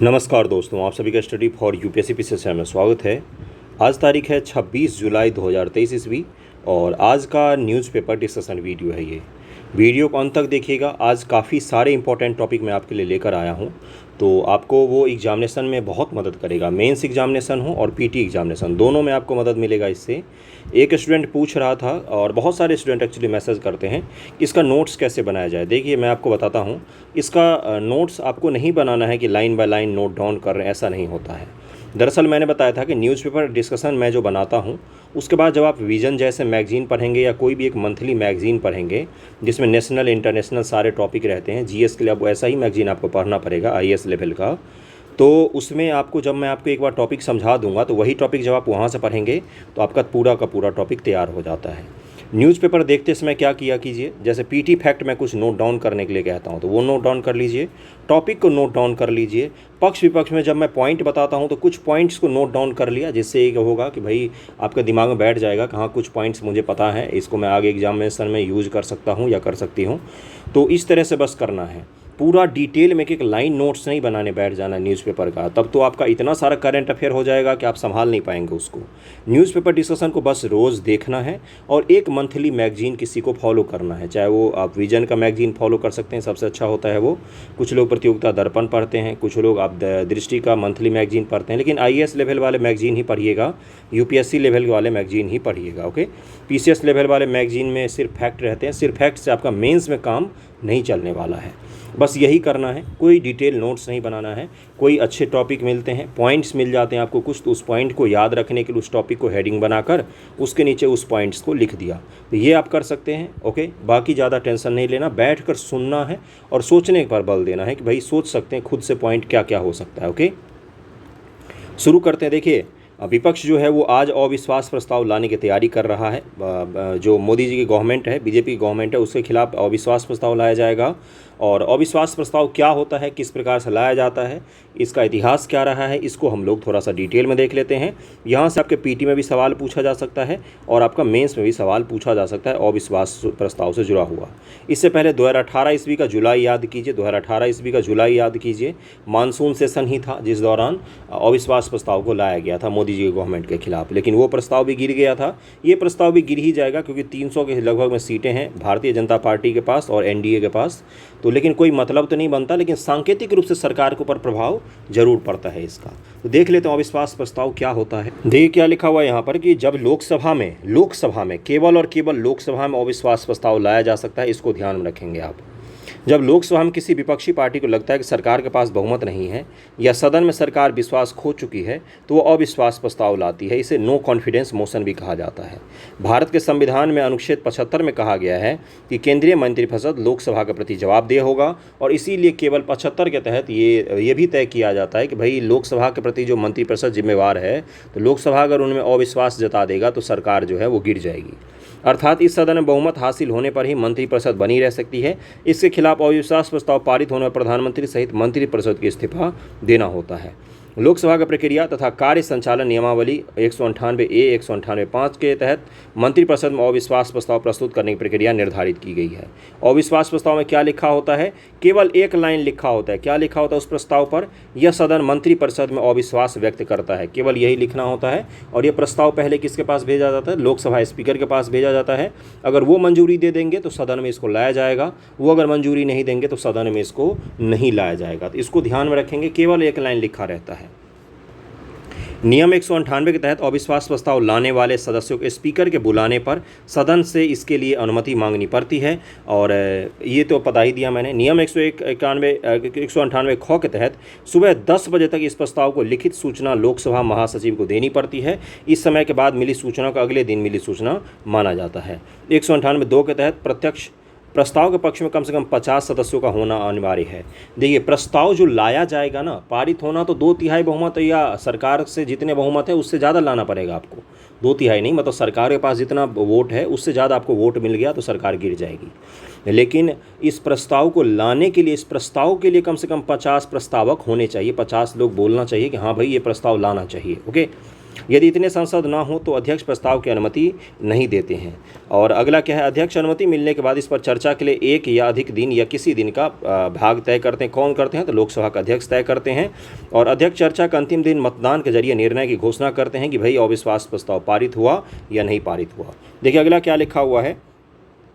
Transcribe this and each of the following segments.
नमस्कार दोस्तों, आप सभी का स्टडी फॉर यूपीएससी पीसीएस में स्वागत है। आज तारीख है 26 जुलाई 2023 ईस्वी और आज का न्यूज़पेपर डिस्कशन वीडियो है। ये वीडियो को अंत तक देखिएगा। आज काफ़ी सारे इंपॉर्टेंट टॉपिक मैं आपके लिए लेकर आया हूँ, तो आपको वो एग्जामिनेशन में बहुत मदद करेगा। मेंस एग्जामिनेशन हो और पीटी एग्जामिनेशन, दोनों में आपको मदद मिलेगा इससे। एक स्टूडेंट पूछ रहा था और बहुत सारे स्टूडेंट एक्चुअली मैसेज करते हैं कि इसका नोट्स कैसे बनाया जाए। देखिए, मैं आपको बताता हूँ। इसका नोट्स आपको नहीं बनाना है कि line by line note down कर रहे हैं, ऐसा नहीं होता है। दरअसल मैंने बताया था कि न्यूज़पेपर डिस्कशन मैं जो बनाता हूँ, उसके बाद जब आप विजन जैसे मैगज़ीन पढ़ेंगे या कोई भी एक मंथली मैगज़ीन पढ़ेंगे जिसमें नेशनल इंटरनेशनल सारे टॉपिक रहते हैं, जीएस के लिए अब ऐसा ही मैगज़ीन आपको पढ़ना पड़ेगा, आईएएस लेवल का। तो उसमें आपको जब मैं आपको एक बार टॉपिक समझा दूंगा, तो वही टॉपिक जब आप वहाँ से पढ़ेंगे तो आपका पूरा का पूरा टॉपिक तैयार हो जाता है। न्यूज़पेपर देखते समय क्या किया कीजिए, जैसे पीटी फैक्ट मैं कुछ नोट डाउन करने के लिए कहता हूँ तो वो नोट डाउन कर लीजिए, टॉपिक को नोट डाउन कर लीजिए। पक्ष विपक्ष में जब मैं पॉइंट बताता हूँ तो कुछ पॉइंट्स को नोट डाउन कर लिया, जिससे ये होगा कि भाई आपके दिमाग में बैठ जाएगा कि हाँ, कुछ पॉइंट्स मुझे पता है, इसको मैं आगे एग्जामिनेशन में यूज़ कर सकता हूँ या कर सकती हूँ। तो इस तरह से बस करना है। पूरा डिटेल में एक लाइन नोट्स नहीं बनाने बैठ जाना न्यूज़पेपर का, तब तो आपका इतना सारा करंट अफेयर हो जाएगा कि आप संभाल नहीं पाएंगे उसको। न्यूज़पेपर डिस्कशन को बस रोज़ देखना है और एक मंथली मैगजीन किसी को फॉलो करना है। चाहे वो आप विजन का मैगजीन फॉलो कर सकते हैं, सबसे अच्छा होता है वो। कुछ लोग प्रतियोगिता दर्पण पढ़ते हैं, कुछ लोग आप दृष्टि का मंथली मैगजीन पढ़ते हैं, लेकिन आईएएस लेवल वाले मैगजीन ही पढ़िएगा, यूपीएससी लेवल वाले मैगजीन ही पढ़िएगा। ओके, पीसीएस लेवल वाले मैगजीन में सिर्फ फैक्ट रहते हैं, सिर्फ फैक्ट से आपका मेंस में काम नहीं चलने वाला है। बस यही करना है, कोई डिटेल नोट्स नहीं बनाना है। कोई अच्छे टॉपिक मिलते हैं, पॉइंट्स मिल जाते हैं आपको कुछ, तो उस पॉइंट को याद रखने के लिए उस टॉपिक को हेडिंग बनाकर उसके नीचे उस पॉइंट्स को लिख दिया, तो ये आप कर सकते हैं। ओके, बाकी ज़्यादा टेंशन नहीं लेना, बैठ कर सुनना है और सोचने पर बल देना है कि भाई सोच सकते हैं खुद से पॉइंट क्या क्या हो सकता है। ओके, शुरू करते हैं। देखिए, विपक्ष जो है वो आज अविश्वास प्रस्ताव लाने की तैयारी कर रहा है। जो मोदी जी की गवर्नमेंट है, बीजेपी की गवर्नमेंट है, उसके खिलाफ अविश्वास प्रस्ताव लाया जाएगा। और अविश्वास प्रस्ताव क्या होता है, किस प्रकार से लाया जाता है, इसका इतिहास क्या रहा है, इसको हम लोग थोड़ा सा डिटेल में देख लेते हैं। यहाँ से आपके पीटी में भी सवाल पूछा जा सकता है और आपका मेंस में भी सवाल पूछा जा सकता है अविश्वास प्रस्ताव से जुड़ा हुआ। इससे पहले 2018 ईस्वी का जुलाई याद कीजिए, 2018 ईस्वी का जुलाई याद कीजिए। मानसून सेशन ही था जिस दौरान अविश्वास प्रस्ताव को लाया गया था मोदी जी की गवर्नमेंट के खिलाफ, लेकिन वो प्रस्ताव भी गिर गया था। ये प्रस्ताव भी गिर ही जाएगा क्योंकि 300 के लगभग में सीटें हैं भारतीय जनता पार्टी के पास और एनडीए के पास, तो लेकिन कोई मतलब तो नहीं बनता, लेकिन सांकेतिक रूप से सरकार के ऊपर प्रभाव जरूर पड़ता है इसका। तो देख लेते हैं अविश्वास प्रस्ताव क्या होता है। देखिए क्या लिखा हुआ है यहाँ पर कि जब लोकसभा में केवल और केवल लोकसभा में अविश्वास प्रस्ताव लाया जा सकता है, इसको ध्यान में रखेंगे आप। जब लोकसभा में किसी विपक्षी पार्टी को लगता है कि सरकार के पास बहुमत नहीं है या सदन में सरकार विश्वास खो चुकी है, तो वो अविश्वास प्रस्ताव लाती है। इसे नो कॉन्फिडेंस मोशन भी कहा जाता है। भारत के संविधान में अनुच्छेद 75 में कहा गया है कि केंद्रीय मंत्रिपरिषद लोकसभा के प्रति जवाबदेह होगा, और इसीलिए केवल 75 के तहत ये भी तय किया जाता है कि भाई लोकसभा के प्रति जो मंत्रिपरिषद जिम्मेवार है, तो लोकसभा अगर उनमें अविश्वास जता देगा तो सरकार जो है वो गिर जाएगी। अर्थात इस सदन में बहुमत हासिल होने पर ही मंत्रिपरिषद बनी रह सकती है। इसके खिलाफ अविश्वास प्रस्ताव पारित होने पर प्रधानमंत्री सहित मंत्रिपरिषद की इस्तीफा देना होता है। लोकसभा का प्रक्रिया तथा कार्य संचालन नियमावली 198A 198(5) के तहत मंत्रिपरिषद में अविश्वास प्रस्ताव प्रस्तुत करने की प्रक्रिया निर्धारित की गई है। अविश्वास प्रस्ताव में क्या लिखा होता है, केवल एक लाइन लिखा होता है। क्या लिखा होता है उस प्रस्ताव पर, यह सदन मंत्रिपरिषद में अविश्वास व्यक्त करता है, केवल यही लिखना होता है। और यह प्रस्ताव पहले किसके पास भेजा जाता है, लोकसभा स्पीकर के पास भेजा जाता है। अगर वो मंजूरी दे देंगे तो सदन में इसको लाया जाएगा, वो अगर मंजूरी नहीं देंगे तो सदन में इसको नहीं लाया जाएगा। तो इसको ध्यान में रखेंगे, केवल एक लाइन लिखा रहता है। नियम 198 के तहत अविश्वास प्रस्ताव लाने वाले सदस्यों के स्पीकर के बुलाने पर सदन से इसके लिए अनुमति मांगनी पड़ती है। और ये तो पता ही दिया मैंने। नियम 198 ख के तहत सुबह 10 बजे तक इस प्रस्ताव को लिखित सूचना लोकसभा महासचिव को देनी पड़ती है। इस समय के बाद मिली सूचना को अगले दिन मिली सूचना माना जाता है। 198(2) के तहत प्रत्यक्ष प्रस्ताव के पक्ष में कम से कम 50 सदस्यों का होना अनिवार्य है। देखिए, प्रस्ताव जो लाया जाएगा ना, पारित होना तो 2/3 बहुमत या सरकार से जितने बहुमत है उससे ज़्यादा लाना पड़ेगा आपको। 2/3 नहीं, मतलब सरकार के पास जितना वोट है उससे ज़्यादा आपको वोट मिल गया तो सरकार गिर जाएगी। लेकिन इस प्रस्ताव को लाने के लिए, इस प्रस्ताव के लिए कम से कम 50 प्रस्तावक होने चाहिए, 50 लोग बोलना चाहिए कि हाँ भाई ये प्रस्ताव लाना चाहिए। ओके, यदि इतने सांसद ना हो तो अध्यक्ष प्रस्ताव की अनुमति नहीं देते हैं। और अगला क्या है, अध्यक्ष अनुमति मिलने के बाद इस पर चर्चा के लिए एक या अधिक दिन या किसी दिन का भाग तय करते हैं। कौन करते हैं, तो लोकसभा का अध्यक्ष तय करते हैं। और अध्यक्ष चर्चा का अंतिम दिन मतदान के जरिए निर्णय की घोषणा करते हैं कि भाई अविश्वास प्रस्ताव पारित हुआ या नहीं पारित हुआ। देखिए अगला क्या लिखा हुआ है,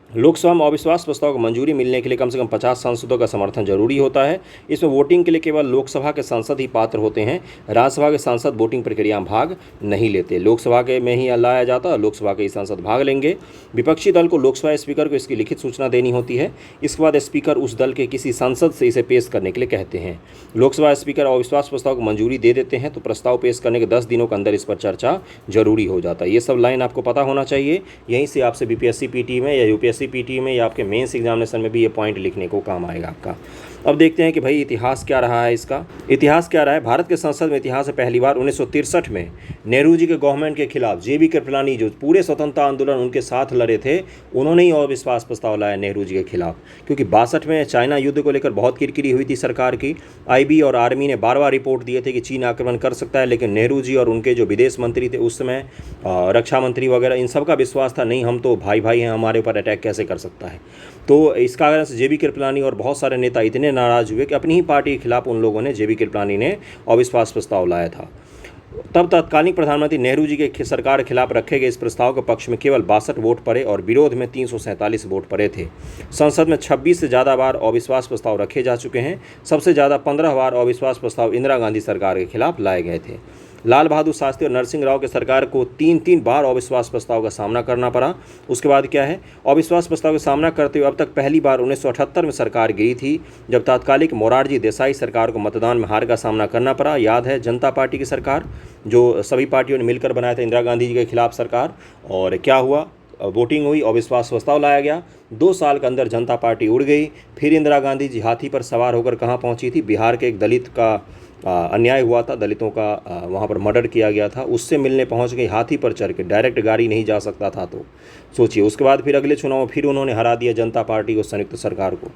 लोकसभा में अविश्वास प्रस्ताव को मंजूरी मिलने के लिए कम से कम 50 सांसदों का समर्थन जरूरी होता है। इसमें वोटिंग के लिए केवल लोकसभा के सांसद ही पात्र होते हैं। राज्यसभा के सांसद वोटिंग प्रक्रिया में भाग नहीं लेते। लोकसभा के में ही लाया जाता है, लोकसभा के ही सांसद भाग लेंगे। विपक्षी दल को लोकसभा स्पीकर को इसकी लिखित सूचना देनी होती है। इसके बाद स्पीकर उस दल के किसी सांसद से इसे पेश करने के लिए कहते हैं। लोकसभा स्पीकर अविश्वास प्रस्ताव को मंजूरी दे देते हैं तो प्रस्ताव पेश करने के 10 दिनों के अंदर इस पर चर्चा जरूरी हो जाता है। ये सब लाइन आपको पता होना चाहिए। यहीं से आपसे बीपीएससी पीटी में या यूपीएससी पीटी में या आपके मेंस एग्जामिनेशन में भी ये पॉइंट लिखने को काम आएगा आपका। अब देखते हैं कि भाई इतिहास क्या रहा है इसका। इतिहास क्या रहा है, भारत के संसद में इतिहास में पहली बार 1963 में नेहरू जी के गवर्नमेंट के खिलाफ जेबी कृपलानी जो पूरे स्वतंत्रता आंदोलन उनके साथ लड़े थे, उन्होंने ही अविश्वास प्रस्ताव लाया नेहरू जी के खिलाफ। क्योंकि 62 में चाइना युद्ध को लेकर बहुत किरकिरी हुई थी सरकार की। आईबी और आर्मी ने बार बार रिपोर्ट दिए थे कि चीन आक्रमण कर सकता है, लेकिन नेहरू जी और उनके जो विदेश मंत्री थे उस समय, रक्षा मंत्री वगैरह, इन सब का विश्वास था नहीं हम तो भाई भाई हैं, हमारे ऊपर अटैक कैसे कर सकता है। तो इस कारण से जेबी कृपलानी और बहुत सारे नेता इतने नाराज हुए कि अपनी ही पार्टी के खिलाफ उन लोगों ने, जेबी कृपलानी ने अविश्वास प्रस्ताव लाया था। तब तत्कालीन प्रधानमंत्री नेहरू जी के सरकार के खिलाफ रखे गए इस प्रस्ताव के पक्ष में केवल 62 वोट पड़े और विरोध में 347 वोट पड़े थे। संसद में 26 से ज़्यादा बार अविश्वास प्रस्ताव रखे जा चुके हैं। सबसे ज़्यादा 15 बार अविश्वास प्रस्ताव इंदिरा गांधी सरकार के खिलाफ लाए गए थे। लाल बहादुर शास्त्री और नरसिंह राव के सरकार को 3 बार अविश्वास प्रस्ताव का सामना करना पड़ा। उसके बाद क्या है, अविश्वास प्रस्ताव का सामना करते हुए अब तक पहली बार 1978 में सरकार गिरी थी, जब तात्कालिक मोरारजी देसाई सरकार को मतदान में हार का सामना करना पड़ा। याद है, जनता पार्टी की सरकार जो सभी पार्टियों ने मिलकर बनाया था इंदिरा गांधी जी के खिलाफ सरकार। और क्या हुआ, वोटिंग हुई, अविश्वास प्रस्ताव लाया गया। 2 साल के अंदर जनता पार्टी उड़ गई। फिर इंदिरा गांधी जी हाथी पर सवार होकर कहाँ पहुंची थी, बिहार के एक दलित का अन्याय हुआ था, दलितों का वहाँ पर मर्डर किया गया था, उससे मिलने पहुँच गई हाथी पर चढ़ के। डायरेक्ट गाड़ी नहीं जा सकता था, तो सोचिए। उसके बाद फिर अगले चुनाव में फिर उन्होंने हरा दिया जनता पार्टी को, संयुक्त सरकार को।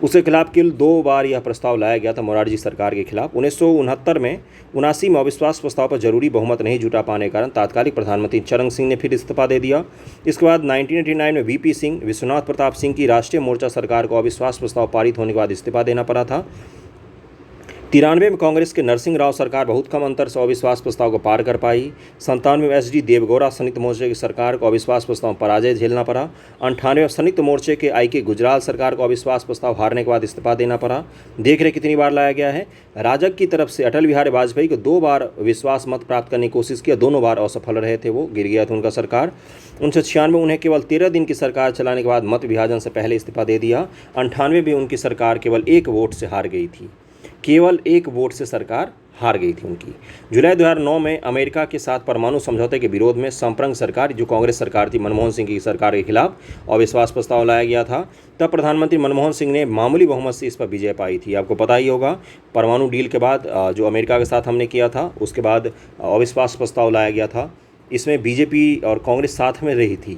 उसके खिलाफ केवल 2 बार यह प्रस्ताव लाया गया था मोरारजी सरकार के खिलाफ। 1969 में 79 में अविश्वास प्रस्ताव पर जरूरी बहुमत नहीं जुटा पाने के कारण तात्कालिक प्रधानमंत्री चरण सिंह ने फिर इस्तीफा दे दिया। इसके बाद 1989 में वीपी सिंह, विश्वनाथ प्रताप सिंह की राष्ट्रीय मोर्चा सरकार को अविश्वास प्रस्ताव पारित होने के बाद इस्तीफा देना पड़ा था। 93 में कांग्रेस के नरसिंह राव सरकार बहुत कम अंतर से अविश्वास प्रस्ताव को पार कर पाई। 97 में एसडी देवगौड़ा संयुक्त मोर्चे की सरकार को अविश्वास प्रस्ताव पराजय झेलना पड़ा। 98 में संयुक्त मोर्चे के आईके गुजराल सरकार को अविश्वास प्रस्ताव हारने के बाद इस्तीफा देना पड़ा। देख रहे कितनी बार लाया गया है। राजग की तरफ से अटल बिहारी वाजपेयी को 2 बार विश्वास मत प्राप्त करने की कोशिश किया, दोनों बार असफल रहे थे, वो गिर गया था उनका सरकार। 1996 में उन्हें केवल 13 दिन की सरकार चलाने के बाद मत विभाजन से पहले इस्तीफा दे दिया। 98 में उनकी सरकार केवल 1 वोट से हार गई थी, केवल 1 वोट से सरकार हार गई थी उनकी। जुलाई 2009 में अमेरिका के साथ परमाणु समझौते के विरोध में संप्रंग सरकार, जो कांग्रेस सरकार थी, मनमोहन सिंह की सरकार के खिलाफ अविश्वास प्रस्ताव लाया गया था। तब प्रधानमंत्री मनमोहन सिंह ने मामूली बहुमत से इस पर विजय पाई थी। आपको पता ही होगा, परमाणु डील के बाद जो अमेरिका के साथ हमने किया था, उसके बाद अविश्वास प्रस्ताव लाया गया था। इसमें बीजेपी और कांग्रेस साथ में रही थी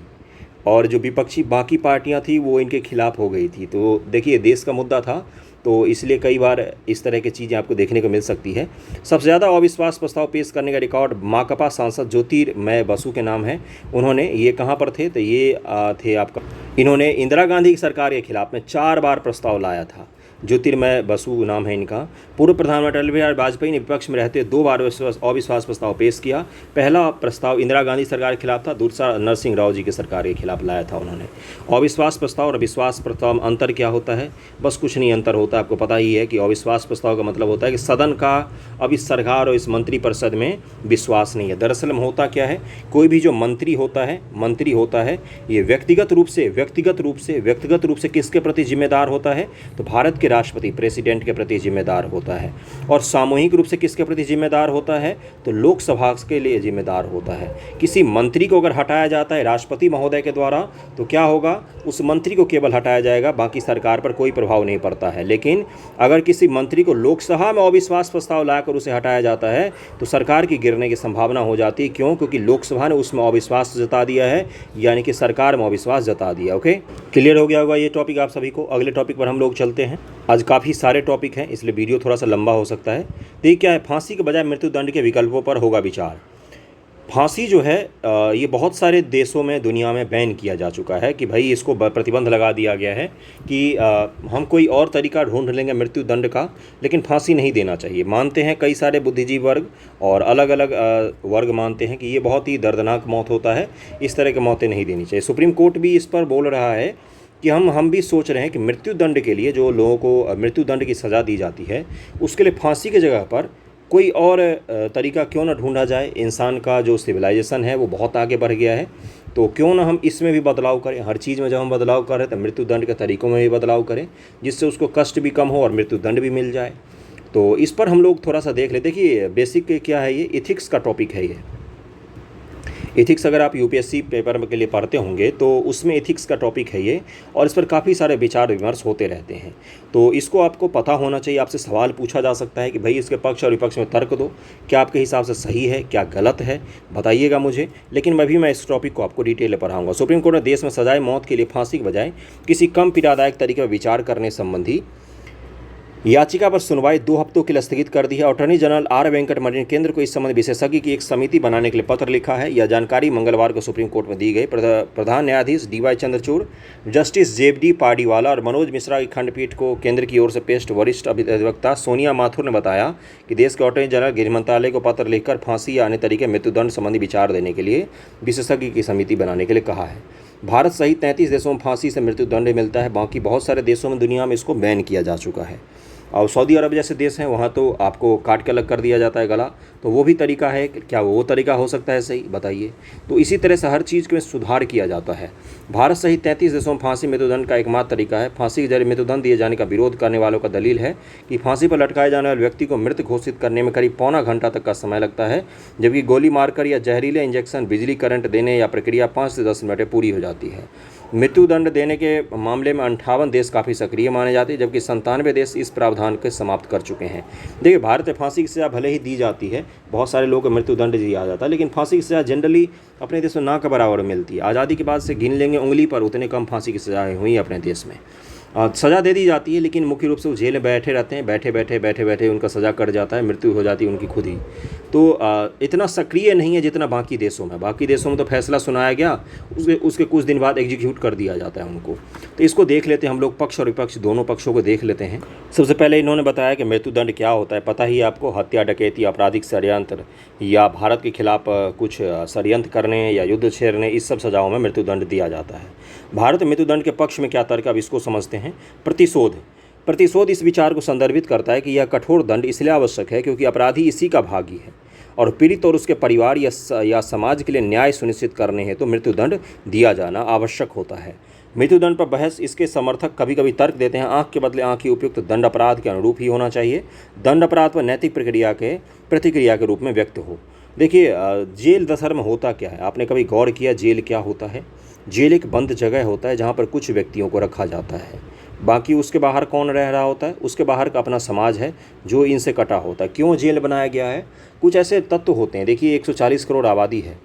और जो विपक्षी बाकी पार्टियां थी वो इनके खिलाफ हो गई थी। तो देखिए, देश का मुद्दा था, तो इसलिए कई बार इस तरह की चीज़ें आपको देखने को मिल सकती है। सबसे ज़्यादा अविश्वास प्रस्ताव पेश करने का रिकॉर्ड माकपा सांसद ज्योतिर्मय बसु के नाम है। उन्होंने, ये कहाँ पर थे, तो ये थे आपका, इन्होंने इंदिरा गांधी की सरकार के खिलाफ में 4 बार प्रस्ताव लाया था। ज्योतिर्मय बसु नाम है इनका। पूर्व प्रधानमंत्री अटल बिहारी वाजपेयी ने विपक्ष में रहते 2 बार अविश्वास प्रस्ताव पेश किया। पहला प्रस्ताव इंदिरा गांधी सरकार के खिलाफ था, दूसरा नरसिंह राव जी की सरकार के खिलाफ लाया था उन्होंने। अविश्वास प्रस्ताव और विश्वास प्रस्ताव में अंतर क्या होता है? बस कुछ नहीं अंतर होता। आपको पता ही है कि अविश्वास प्रस्ताव का मतलब होता है कि सदन का अब इस सरकार और इस मंत्रिपरिषद में विश्वास नहीं है। दरअसल में होता क्या है, कोई भी जो मंत्री होता है ये व्यक्तिगत रूप से किसके प्रति जिम्मेदार होता है? तो भारत के राष्ट्रपति, प्रेसिडेंट के प्रति जिम्मेदार होता है। और सामूहिक रूप से किसके प्रति जिम्मेदार होता है? तो लोकसभा के लिए जिम्मेदार होता है। किसी मंत्री को अगर हटाया जाता है राष्ट्रपति महोदय के द्वारा, तो क्या होगा, उस मंत्री को केवल हटाया जाएगा, बाकी सरकार पर कोई प्रभाव नहीं पड़ता है। लेकिन अगर किसी मंत्री को लोकसभा में अविश्वास प्रस्ताव लाकर उसे हटाया जाता है तो सरकार की गिरने की संभावना हो जाती है। क्यों? क्योंकि लोकसभा ने उसमें अविश्वास जता दिया है, यानी कि सरकार में अविश्वास जता दिया। ओके, क्लियर हो गया होगा ये टॉपिक आप सभी को। अगले टॉपिक पर हम लोग चलते हैं। आज काफ़ी सारे टॉपिक हैं, इसलिए वीडियो थोड़ा सा लंबा हो सकता है। देखिए क्या है, फांसी के बजाय मृत्युदंड के विकल्पों पर होगा विचार। फांसी जो है ये बहुत सारे देशों में दुनिया में बैन किया जा चुका है कि भाई इसको प्रतिबंध लगा दिया गया है कि हम कोई और तरीका ढूंढ लेंगे मृत्यु दंड का, लेकिन फांसी नहीं देना चाहिए। मानते हैं कई सारे बुद्धिजीवी वर्ग और अलग अलग वर्ग मानते हैं कि ये बहुत ही दर्दनाक मौत होता है, इस तरह की मौतें नहीं देनी चाहिए। सुप्रीम कोर्ट भी इस पर बोल रहा है कि हम भी सोच रहे हैं कि मृत्यु दंड के लिए जो लोगों को मृत्यु दंड की सज़ा दी जाती है उसके लिए फांसी की जगह पर कोई और तरीका क्यों ना ढूंढा जाए। इंसान का जो सिविलाइजेशन है वो बहुत आगे बढ़ गया है, तो क्यों ना हम इसमें भी बदलाव करें। हर चीज़ में जब हम बदलाव करें तो मृत्यु दंड के तरीक़ों में भी बदलाव करें, जिससे उसको कष्ट भी कम हो और मृत्यु दंड भी मिल जाए। तो इस पर हम लोग थोड़ा सा देख लेते। देखिए बेसिक क्या है, ये इथिक्स का टॉपिक है। ये एथिक्स अगर आप यूपीएससी पेपर के लिए पढ़ते होंगे तो उसमें एथिक्स का टॉपिक है ये, और इस पर काफ़ी सारे विचार विमर्श होते रहते हैं। तो इसको आपको पता होना चाहिए। आपसे सवाल पूछा जा सकता है कि भाई इसके पक्ष और विपक्ष में तर्क दो, क्या आपके हिसाब से सही है, क्या गलत है, बताइएगा मुझे। लेकिन मैं इस टॉपिक को आपको डिटेल में पढ़ाऊँगा। सुप्रीम कोर्ट ने देश में सजाए मौत के लिए फांसी के बजाय किसी कम पीड़ादायक तरीके पर विचार करने संबंधी याचिका पर सुनवाई 2 हफ्तों के लिए स्थगित कर दी है। अटॉर्नी जनरल आर वेंकटरमण ने केंद्र को इस संबंध विशेषज्ञ की एक समिति बनाने के लिए पत्र लिखा है। यह जानकारी मंगलवार को सुप्रीम कोर्ट में दी गई। प्रधान न्यायाधीश DY Chandrachud, justice JD Pardiwala और मनोज मिश्रा की खंडपीठ को केंद्र की ओर से पेश वरिष्ठ अधिवक्ता सोनिया माथुर ने बताया कि देश के अटॉर्नी जनरल गृह मंत्रालय को पत्र लिखकर फांसी या अन्य तरीके मृत्युदंड संबंधी विचार देने के लिए विशेषज्ञ की समिति बनाने के लिए कहा है। भारत सहित 33 देशों में फांसी से मृत्युदंड मिलता है। बाकी बहुत सारे देशों में दुनिया में इसको बैन किया जा चुका है। और सऊदी अरब जैसे देश हैं वहाँ तो आपको काट के अलग कर दिया जाता है गला। तो वो भी तरीका है, क्या वो तरीका हो सकता है सही, बताइए। तो इसी तरह से हर चीज़ में सुधार किया जाता है। भारत सहित 33 देशों में फांसी मृत्युदंड का एकमात्र तरीका है। फांसी के जरिए मृत्युदंड दिए जाने का विरोध करने वालों का दलील है कि फांसी पर लटकाए जाने वाले व्यक्ति को मृत घोषित करने में करीब पौना घंटा तक का समय लगता है, जबकि गोली मारकर या जहरीले इंजेक्शन, बिजली करंट देने या प्रक्रिया 5 से 10 मिनट में पूरी हो जाती है। मृत्युदंड देने के मामले में 58 देश काफ़ी सक्रिय माने जाते हैं, जबकि 97 देश इस प्रावधान को समाप्त कर चुके हैं। देखिए भारत में फांसी की सज़ा भले ही दी जाती है, बहुत सारे लोगों को मृत्युदंड दिया जाता है, लेकिन फांसी की सज़ा जनरली अपने देश में ना के बराबर मिलती है। आज़ादी के बाद से गिन लेंगे उंगली पर उतने कम फांसी की सज़ाएँ हुई अपने देश में। सज़ा दे दी जाती है, लेकिन मुख्य रूप से वो जेल में बैठे रहते हैं। बैठे बैठे उनका सज़ा कट जाता है, मृत्यु हो जाती है उनकी खुद ही। तो इतना सक्रिय नहीं है जितना बाकी देशों में। बाकी देशों में तो फैसला सुनाया गया, उसके कुछ दिन बाद एग्जीक्यूट कर दिया जाता है उनको। तो इसको देख लेते हैं हम लोग, पक्ष और विपक्ष दोनों पक्षों को देख लेते हैं। सबसे पहले इन्होंने बताया कि मृत्युदंड क्या होता है। पता ही आपको, हत्या, डकैती, आपराधिक षड्यंत्र या भारत के खिलाफ कुछ षड्यंत्र करने या युद्ध छेड़ने, इस सब सजाओं में मृत्युदंड दिया जाता है। भारत मृत्युदंड के पक्ष में क्या तर्क, अब इसको समझते हैं। प्रतिशोध इस विचार को संदर्भित करता है कि यह कठोर दंड इसलिए आवश्यक है क्योंकि अपराधी इसी का भागी है और पीड़ित और उसके परिवार या समाज के लिए न्याय सुनिश्चित करने हेतु तो मृत्युदंड दिया जाना आवश्यक होता है। मृत्युदंड पर बहस, इसके समर्थक कभी कभी तर्क देते हैं आंख के बदले आंख ही उपयुक्त दंड अपराध के अनुरूप ही होना चाहिए। दंड अपराध पर नैतिक प्रतिक्रिया के रूप में व्यक्त हो। देखिए जेल दशहर में होता क्या है, आपने कभी गौर किया जेल क्या होता है? जेल एक बंद जगह होता है जहाँ पर कुछ व्यक्तियों को रखा जाता है। बाकी उसके बाहर कौन रह रहा होता है? उसके बाहर का अपना समाज है जो इनसे कटा होता है। क्यों जेल बनाया गया है? कुछ ऐसे तत्व होते हैं, देखिए 140 करोड़ आबादी है,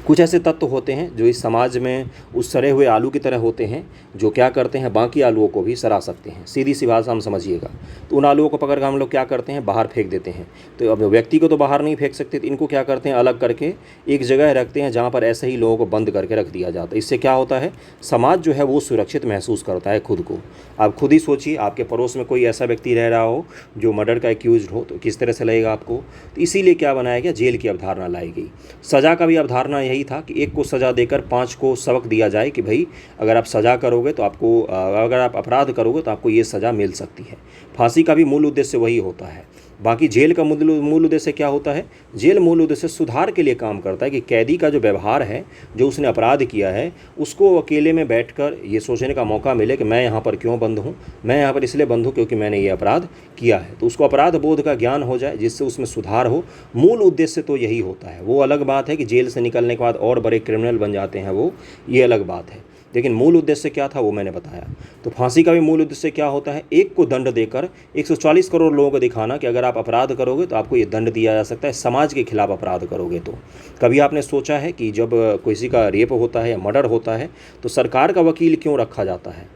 कुछ ऐसे तत्व होते हैं जो इस समाज में उस सड़े हुए आलू की तरह होते हैं, जो क्या करते हैं बाकी आलूओं को भी सड़ा सकते हैं। सीधी सी भाषा हम समझिएगा। तो उन आलूओं को पकड़ कर हम लोग क्या करते हैं, बाहर फेंक देते हैं। तो अब व्यक्ति को तो बाहर नहीं फेंक सकते, तो इनको क्या करते हैं, अलग करके एक जगह रखते हैं जहाँ पर ऐसे ही लोगों को बंद करके रख दिया जाता है। इससे क्या होता है, समाज जो है वो सुरक्षित महसूस करता है खुद को। आप खुद ही सोचिए, आपके पड़ोस में कोई ऐसा व्यक्ति रह रहा हो जो मर्डर का एक्यूज हो, तो किस तरह से लगेगा आपको। तो इसीलिए क्या बनाया गया, जेल की अवधारणा लाई गई। सज़ा का भी अवधारणा यही था कि एक को सज़ा देकर 5 को सबक दिया जाए कि भाई अगर आप सज़ा करोगे तो आपको, अगर आप अपराध करोगे तो आपको ये सज़ा मिल सकती है। फांसी का भी मूल उद्देश्य वही होता है। बाकी जेल का मूल उद्देश्य क्या होता है? जेल मूल उद्देश्य सुधार के लिए काम करता है कि कैदी का जो व्यवहार है, जो उसने अपराध किया है, उसको अकेले में बैठकर ये सोचने का मौका मिले कि मैं यहाँ पर क्यों बंद हूँ, मैं यहाँ पर इसलिए बंद हूँ क्योंकि मैंने ये अपराध किया है। तो उसको अपराध बोध का ज्ञान हो जाए जिससे उसमें सुधार हो। मूल उद्देश्य तो यही होता है। वो अलग बात है कि जेल से निकलने के बाद और बड़े क्रिमिनल बन जाते हैं, वो ये अलग बात है। लेकिन मूल उद्देश्य क्या था वो मैंने बताया। तो फांसी का भी मूल उद्देश्य क्या होता है, एक को दंड देकर 140 करोड़ लोगों को दिखाना कि अगर आप अपराध करोगे तो आपको ये दंड दिया जा सकता है, समाज के खिलाफ अपराध करोगे तो। कभी आपने सोचा है कि जब किसी का रेप होता है या मर्डर होता है तो सरकार का वकील क्यों रखा जाता है?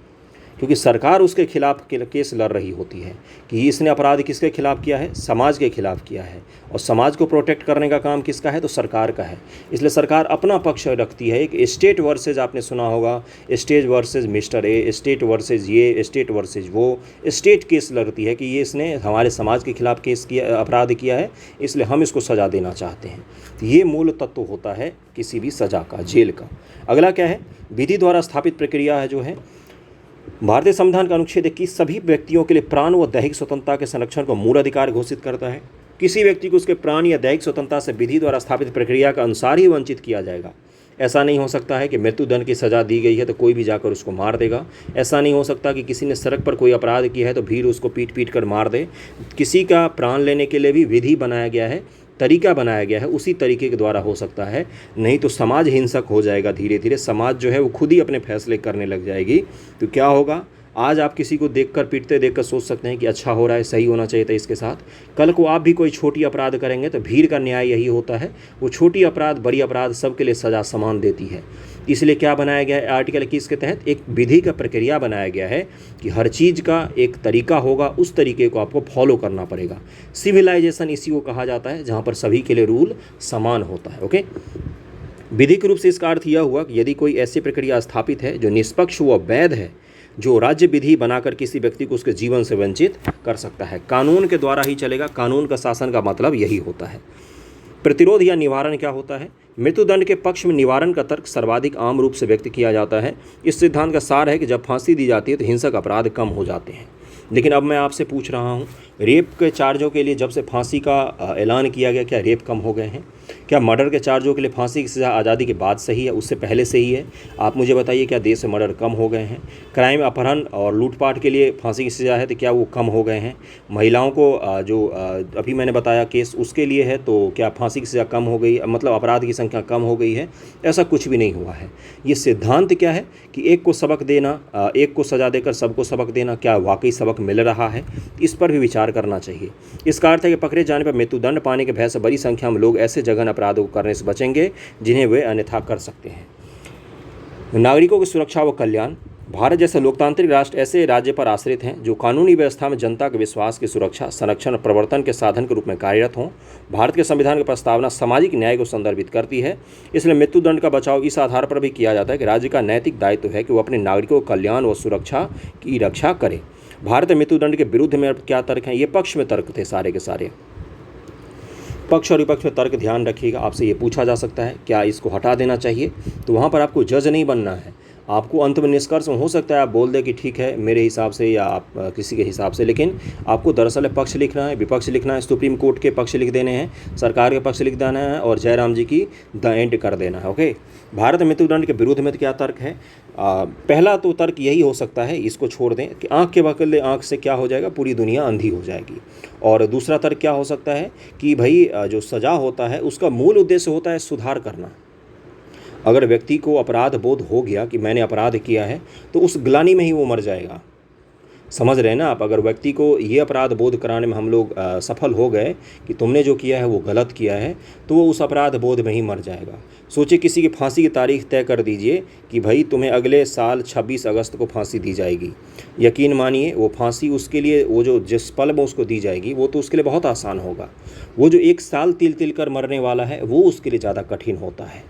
क्योंकि सरकार उसके खिलाफ केस लड़ रही होती है कि इसने अपराध किसके खिलाफ किया है, समाज के खिलाफ किया है, और समाज को प्रोटेक्ट करने का काम किसका है, तो सरकार का है। इसलिए सरकार अपना पक्ष रखती है। एक स्टेट वर्सेज आपने सुना होगा, state versus mister A, state versus ये, स्टेट वर्सेज वो, स्टेट केस लड़ती है कि ये इसने हमारे समाज के खिलाफ केस किया, अपराध किया है, इसलिए हम इसको सज़ा देना चाहते हैं। तो ये मूल तत्व होता है किसी भी सज़ा का, जेल का। अगला क्या है, विधि द्वारा स्थापित प्रक्रिया है जो है भारतीय संविधान का अनुच्छेद 21 सभी व्यक्तियों के लिए प्राण व दैहिक स्वतंत्रता के संरक्षण को मूल अधिकार घोषित करता है। किसी व्यक्ति को उसके प्राण या दैहिक स्वतंत्रता से विधि द्वारा स्थापित प्रक्रिया के अनुसार ही वंचित किया जाएगा। ऐसा नहीं हो सकता है कि मृत्युदंड की सज़ा दी गई है तो कोई भी जाकर उसको मार देगा। ऐसा नहीं हो सकता कि किसी ने सड़क पर कोई अपराध किया है तो भीड़ उसको पीट कर मार दे। किसी का प्राण लेने के लिए भी विधि बनाया गया है, तरीका बनाया गया है, उसी तरीके के द्वारा हो सकता है। नहीं तो समाज हिंसक हो जाएगा, धीरे धीरे समाज जो है वो खुद ही अपने फैसले करने लग जाएगी। तो क्या होगा, आज आप किसी को देखकर पीटते देखकर सोच सकते हैं कि अच्छा हो रहा है, सही होना चाहिए था इसके साथ। कल को आप भी कोई छोटी अपराध करेंगे तो भीड़ का न्याय यही होता है, वो छोटी अपराध बड़ी अपराध सबके लिए सज़ा समान देती है। इसलिए क्या बनाया गया है, आर्टिकल 21 के तहत एक विधि का प्रक्रिया बनाया गया है कि हर चीज़ का एक तरीका होगा, उस तरीके को आपको फॉलो करना पड़ेगा। सिविलाइजेशन इसी को कहा जाता है जहाँ पर सभी के लिए रूल समान होता है। ओके, विधिक रूप से इसका अर्थ यह हुआ कि यदि कोई ऐसी प्रक्रिया स्थापित है जो निष्पक्ष व वैध है, जो राज्य विधि बनाकर किसी व्यक्ति को उसके जीवन से वंचित कर सकता है, कानून के द्वारा ही चलेगा। कानून का शासन का मतलब यही होता है। प्रतिरोध या निवारण क्या होता है, मृत्युदंड के पक्ष में निवारण का तर्क सर्वाधिक आम रूप से व्यक्त किया जाता है। इस सिद्धांत का सार है कि जब फांसी दी जाती है तो हिंसक अपराध कम हो जाते हैं। लेकिन अब मैं आपसे पूछ रहा हूँ, रेप के चार्जों के लिए जब से फांसी का ऐलान किया गया, क्या रेप कम हो गए हैं? क्या मर्डर के चार्जों के लिए फांसी की सज़ा आज़ादी के बाद सही है, उससे पहले सही है? आप मुझे बताइए, क्या देश में मर्डर कम हो गए हैं? क्राइम, अपहरण और लूटपाट के लिए फांसी की सज़ा है तो क्या वो कम हो गए हैं? महिलाओं को जो अभी मैंने बताया केस उसके लिए है तो क्या फांसी की सज़ा कम हो गई, मतलब अपराध की संख्या कम हो गई है? ऐसा कुछ भी नहीं हुआ है। ये सिद्धांत क्या है कि एक को सबक देना, एक को सज़ा देकर सबको सबक देना, क्या वाकई सबक मिल रहा है? इस पर भी विचार करना चाहिए। इसका अर्थ है कि पकड़े जाने पर मृत्युदंड पाने के भय से बड़ी संख्या में लोग ऐसे जघन्य अपराधों को करने से बचेंगे जिन्हें वे अन्यथा कर सकते हैं। नागरिकों की सुरक्षा व कल्याण, भारत जैसा लोकतांत्रिक राष्ट्र ऐसे राज्य पर आश्रित हैं जो कानूनी व्यवस्था में जनता के विश्वास की सुरक्षा, संरक्षण और प्रवर्तन के साधन के रूप में कार्यरत हों। भारत के संविधान की प्रस्तावना सामाजिक न्याय को संदर्भित करती है। इसलिए मृत्युदंड का बचाव इस आधार पर भी किया जाता है कि राज्य का नैतिक दायित्व है कि वो अपने नागरिकों के कल्याण व सुरक्षा की रक्षा करे। भारत में मृत्युदंड के विरुद्ध में क्या तर्क हैं? ये पक्ष में तर्क थे सारे के सारे। पक्ष और विपक्ष में तर्क ध्यान रखिएगा। आपसे ये पूछा जा सकता है क्या इसको हटा देना चाहिए, तो वहाँ पर आपको जज नहीं बनना है। आपको अंत में निष्कर्ष हो सकता है आप बोल दें कि ठीक है मेरे हिसाब से या आप किसी के हिसाब से, लेकिन आपको दरअसल पक्ष लिखना है, विपक्ष लिखना है, सुप्रीम कोर्ट के पक्ष लिख देने हैं, सरकार के पक्ष लिख देना है और जयराम जी की द एंड कर देना है। ओके, भारत में मृत्युदंड के विरुद्ध में क्या तर्क है? पहला तो तर्क यही हो सकता है, इसको छोड़ दें कि आँख के बदले आँख से क्या हो जाएगा, पूरी दुनिया अंधी हो जाएगी। और दूसरा तर्क क्या हो सकता है कि भाई जो सज़ा होता है उसका मूल उद्देश्य होता है सुधार करना। अगर व्यक्ति को अपराध बोध हो गया कि मैंने अपराध किया है तो उस ग्लानि में ही वो मर जाएगा। समझ रहे हैं ना आप? अगर व्यक्ति को ये अपराध बोध कराने में हम लोग सफल हो गए कि तुमने जो किया है वो गलत किया है, तो वो उस अपराध बोध में ही मर जाएगा। सोचिए किसी की फांसी की तारीख तय कर दीजिए कि भाई तुम्हें अगले साल 26 अगस्त को फांसी दी जाएगी। यकीन मानिए वो फांसी उसके लिए, वो जो जिस पल में उसको दी जाएगी वो तो उसके लिए बहुत आसान होगा। वो जो 1 साल तिल तिल कर मरने वाला है वो उसके लिए ज़्यादा कठिन होता है।